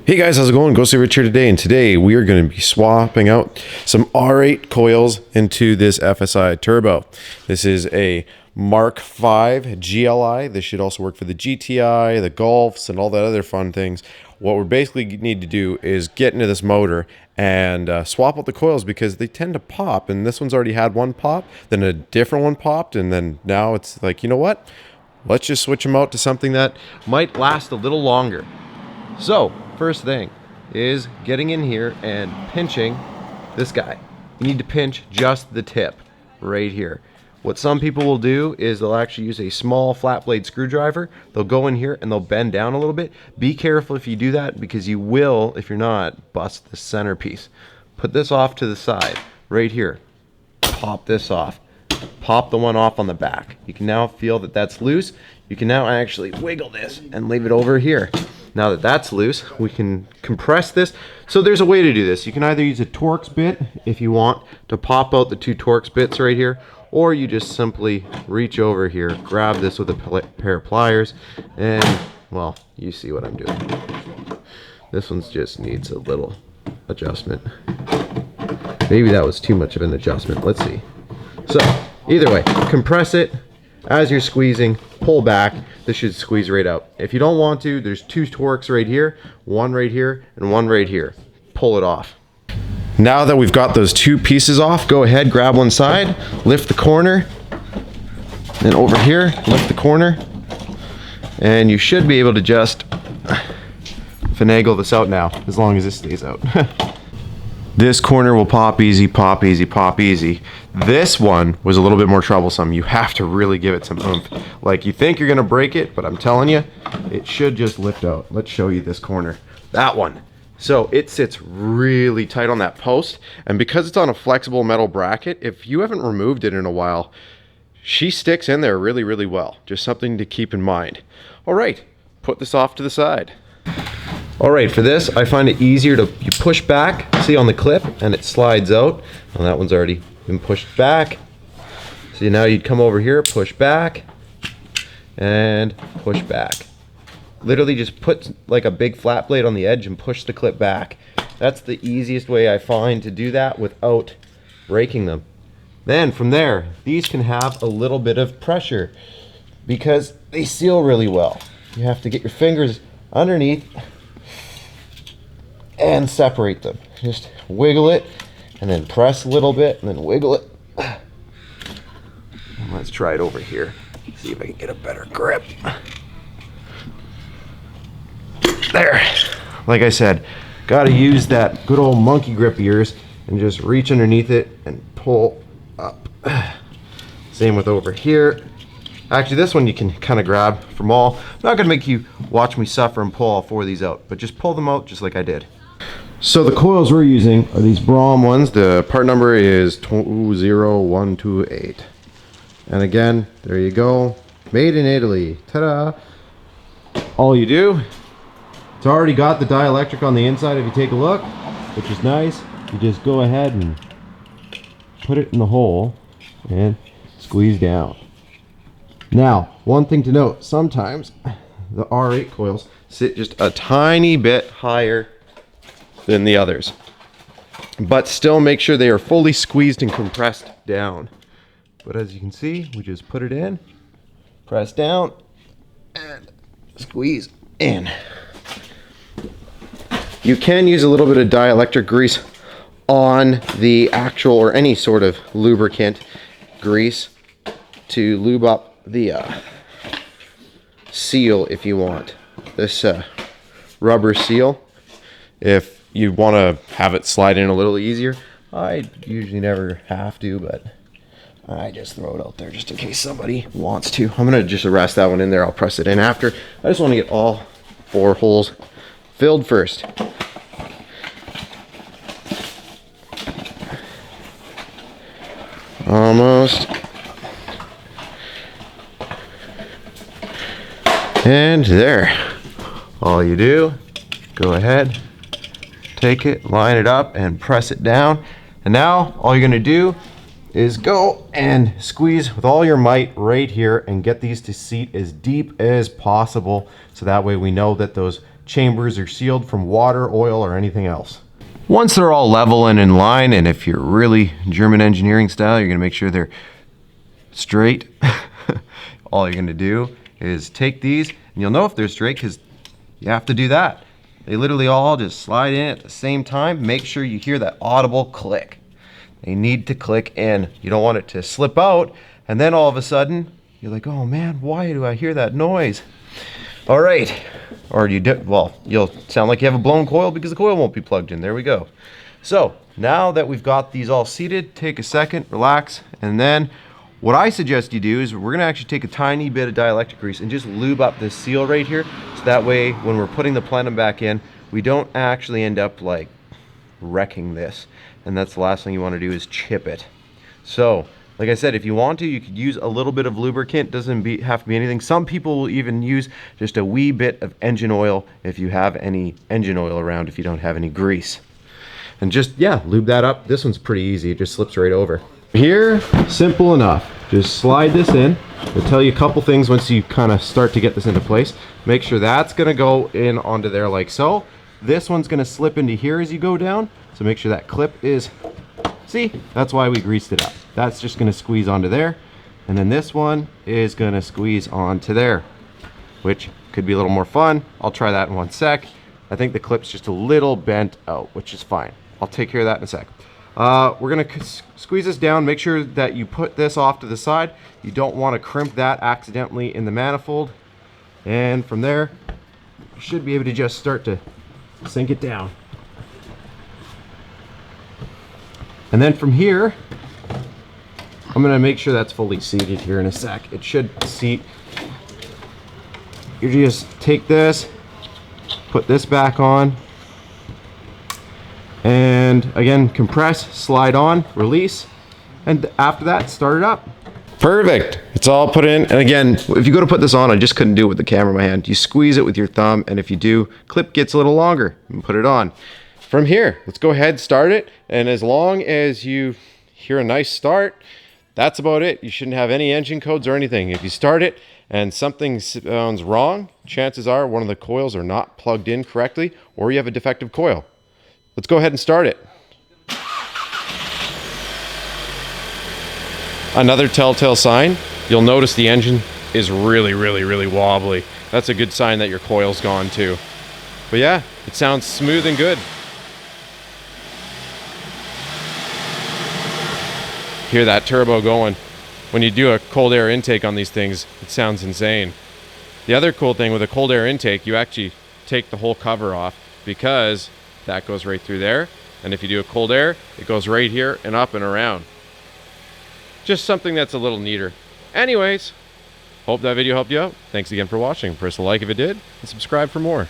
Hey guys, how's it going? Ghostly Rich here today, and today we are going to be swapping out some R8 coils into this Tfsi turbo. This is a Mark V GLI. This should also work for the GTI, the Golfs, and all that other fun things. What we basically need to do is get into this motor and swap out the coils because they tend to pop, and this one's already had one pop, then a different one popped, and then now it's like, you know what? Let's just switch them out to something that might last a little longer. So, first thing is getting in here and pinching this guy. You need to pinch just the tip right here. What some people will do is they'll actually use a small flat blade screwdriver. They'll go in here and they'll bend down a little bit. Be careful if you do that because you will, if you're not, bust the centerpiece. Put this off to the side right here. Pop this off. Pop the one off on the back. You can now feel that that's loose. You can now actually wiggle this and leave it over here. Now that that's loose, we can compress this. So there's a way to do this. You can either use a Torx bit if you want to pop out the two Torx bits right here, or you just simply reach over here, grab this with a pair of pliers, and, well, you see what I'm doing. This one just needs a little adjustment. Maybe that was too much of an adjustment. Let's see. So, either way, compress it. As you're squeezing, pull back. This should squeeze right out. If you don't want to, there's two Torx right here, one right here, and one right here. Pull it off. Now that we've got those two pieces off, go ahead, grab one side, lift the corner, then over here, lift the corner, and you should be able to just finagle this out now, as long as this stays out. This corner will pop easy, pop easy, pop easy. This one was a little bit more troublesome. You have to really give it some oomph. Like, you think you're gonna break it, but I'm telling you, it should just lift out. Let's show you this corner. That one. So it sits really tight on that post, and because it's on a flexible metal bracket, if you haven't removed it in a while, she sticks in there really, really well. Just something to keep in mind. All right, put this off to the side. All right, for this, I find it easier to you push back, see on the clip, and it slides out. Well, that one's already been pushed back. So now you'd come over here, push back, and push back. Literally just put like a big flat blade on the edge and push the clip back. That's the easiest way I find to do that without breaking them. Then from there, these can have a little bit of pressure because they seal really well. You have to get your fingers underneath and separate them. Just wiggle it and then press a little bit and then wiggle it. Let's try it over here. See if I can get a better grip. There. Like I said, gotta use that good old monkey grip of yours and just reach underneath it and pull up. Same with over here. Actually, this one you can kind of grab from all. I'm not gonna make you watch me suffer and pull all four of these out, but just pull them out just like I did. So the coils we're using are these Braum ones. The part number is 20128. And again, there you go. Made in Italy. Ta-da! All you do, it's already got the dielectric on the inside if you take a look, which is nice. You just go ahead and put it in the hole and squeeze down. Now, one thing to note, sometimes the R8 coils sit just a tiny bit higher than the others, but still make sure they are fully squeezed and compressed down. But as you can see, we just put it in, press down, and squeeze in. You can use a little bit of dielectric grease on the actual, or any sort of lubricant grease, to lube up the seal if you want. This rubber seal, if you want to have it slide in a little easier. I usually never have to, but I just throw it out there just in case somebody wants to. I'm gonna just rest that one in there. I'll press it in after. I just want to get all four holes filled first. Almost. And there. All you do, go ahead, take it, line it up, and press it down. And now all you're gonna do is go and squeeze with all your might right here and get these to seat as deep as possible, so that way we know that those chambers are sealed from water, oil, or anything else. Once they're all level and in line, and if you're really German engineering style, you're gonna make sure they're straight. All you're gonna do is take these, and you'll know if they're straight because you have to do that. They literally all just slide in at the same time. Make sure you hear that audible click. They need to click in. You don't want it to slip out, and then all of a sudden, you're like, oh man, why do I hear that noise? All right, or you do, well, you'll sound like you have a blown coil because the coil won't be plugged in. There we go. So now that we've got these all seated, take a second, relax, and then what I suggest you do is we're gonna actually take a tiny bit of dielectric grease and just lube up this seal right here, so that way when we're putting the plenum back in, we don't actually end up like wrecking this. And that's the last thing you wanna do is chip it. So, like I said, if you want to, you could use a little bit of lubricant. Doesn't have to be anything. Some people will even use just a wee bit of engine oil if you have any engine oil around, if you don't have any grease. And just, yeah, lube that up. This one's pretty easy. It just slips right over. Here, simple enough. Just slide this in. I'll tell you a couple things once you kind of start to get this into place. Make sure that's gonna go in onto there like so. This one's gonna slip into here as you go down. So make sure that clip is, see, that's why we greased it up. That's just gonna squeeze onto there. And then this one is gonna squeeze onto there, which could be a little more fun. I'll try that in one sec. I think the clip's just a little bent out, which is fine. I'll take care of that in a sec. We're gonna squeeze this down. Make sure that you put this off to the side. You don't wanna crimp that accidentally in the manifold. And from there, you should be able to just start to sink it down. And then from here, I'm gonna make sure that's fully seated here in a sec. It should seat. You just take this, put this back on, and again, compress, slide on, release, and after that, start it up. Perfect. It's all put in. And again, if you go to put this on, I just couldn't do it with the camera in my hand. You squeeze it with your thumb, and if you do, clip gets a little longer, and put it on. From here, let's go ahead, start it, and as long as you hear a nice start, that's about it. You shouldn't have any engine codes or anything. If you start it and something sounds wrong, chances are one of the coils are not plugged in correctly, or you have a defective coil. Let's go ahead and start it. Another telltale sign, you'll notice the engine is really wobbly. That's a good sign that your coil's gone too. But yeah, it sounds smooth and good. Hear that turbo going. When you do a cold air intake on these things, it sounds insane. The other cool thing with a cold air intake, you actually take the whole cover off, because that goes right through there. And if you do a cold air, it goes right here and up and around. Just something that's a little neater. Anyways, hope that video helped you out. Thanks again for watching. Press a like if it did, and subscribe for more.